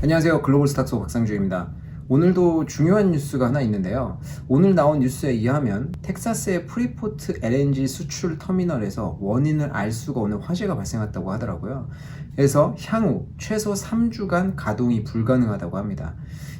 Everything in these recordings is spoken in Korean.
안녕하세요. 글로벌 스탁소 박상주입니다. 오늘도 중요한 뉴스가 하나 있는데요. 오늘 나온 뉴스에 의하면 텍사스의 프리포트 LNG 수출 터미널에서 원인을 알 수가 없는 화재가 발생했다고 하더라고요. 그래서 향후 최소 3주간 가동이 불가능하다고 합니다.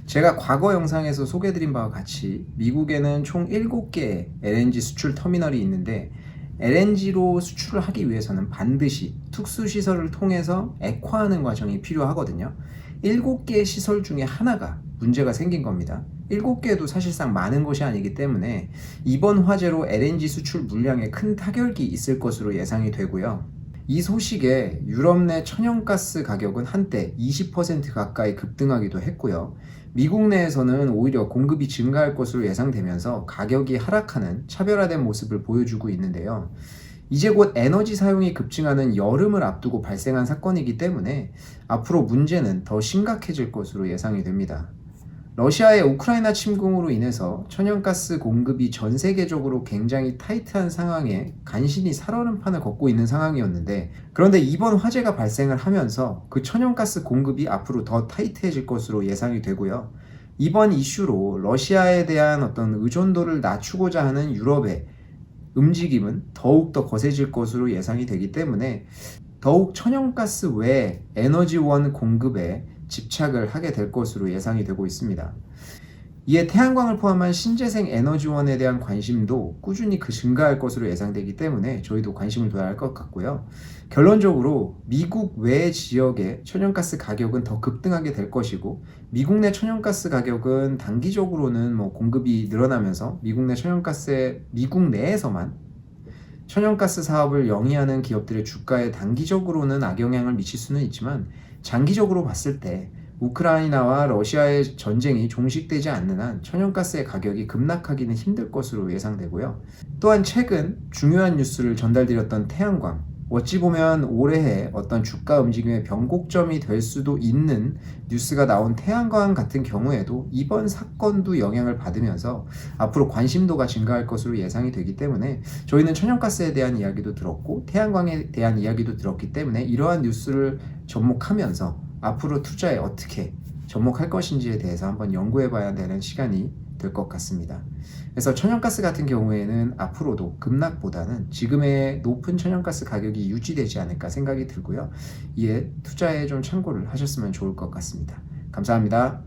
제가 과거 영상에서 소개해드린 바와 같이 미국에는 총 7개의 LNG 수출 터미널이 있는데 LNG로 수출을 하기 위해서는 반드시 특수시설을 통해서 액화하는 과정이 필요하거든요. 7개의 시설 중에 하나가 문제가 생긴 겁니다. 7개도 사실상 많은 것이 아니기 때문에 이번 화재로 LNG 수출 물량에 큰 타격이 있을 것으로 예상이 되고요. 이 소식에 유럽 내 천연가스 가격은 한때 20% 가까이 급등하기도 했고요. 미국 내에서는 오히려 공급이 증가할 것으로 예상되면서 가격이 하락하는 차별화된 모습을 보여주고 있는데요. 이제 곧 에너지 사용이 급증하는 여름을 앞두고 발생한 사건이기 때문에 앞으로 문제는 더 심각해질 것으로 예상이 됩니다. 러시아의 우크라이나 침공으로 인해서 천연가스 공급이 전 세계적으로 굉장히 타이트한 상황에 간신히 살얼음판을 걷고 있는 상황이었는데, 그런데 이번 화재가 발생을 하면서 그 천연가스 공급이 앞으로 더 타이트해질 것으로 예상이 되고요. 이번 이슈로 러시아에 대한 어떤 의존도를 낮추고자 하는 유럽의 움직임은 더욱더 거세질 것으로 예상이 되기 때문에 더욱 천연가스 외 에너지원 공급에 집착을 하게 될 것으로 예상이 되고 있습니다. 이에 태양광을 포함한 신재생 에너지원에 대한 관심도 꾸준히 증가할 것으로 예상되기 때문에 저희도 관심을 둬야 할 것 같고요. 결론적으로 미국 외 지역의 천연가스 가격은 더 급등하게 될 것이고, 미국 내 천연가스 가격은 단기적으로는 공급이 늘어나면서 미국 내에서만 천연가스 사업을 영위하는 기업들의 주가에 단기적으로는 악영향을 미칠 수는 있지만, 장기적으로 봤을 때 우크라이나와 러시아의 전쟁이 종식되지 않는 한 천연가스의 가격이 급락하기는 힘들 것으로 예상되고요. 또한 최근 중요한 뉴스를 전달드렸던 태양광, 어찌 보면 올해의 어떤 주가 움직임의 변곡점이 될 수도 있는 뉴스가 나온 태양광 같은 경우에도 이번 사건도 영향을 받으면서 앞으로 관심도가 증가할 것으로 예상이 되기 때문에 저희는 천연가스에 대한 이야기도 들었고 태양광에 대한 이야기도 들었기 때문에 이러한 뉴스를 접목하면서 앞으로 투자에 어떻게 접목할 것인지에 대해서 한번 연구해 봐야 되는 시간이 될 것 같습니다. 그래서 천연가스 같은 경우에는 앞으로도 급락보다는 지금의 높은 천연가스 가격이 유지되지 않을까 생각이 들고요. 이에 투자에 좀 참고를 하셨으면 좋을 것 같습니다. 감사합니다.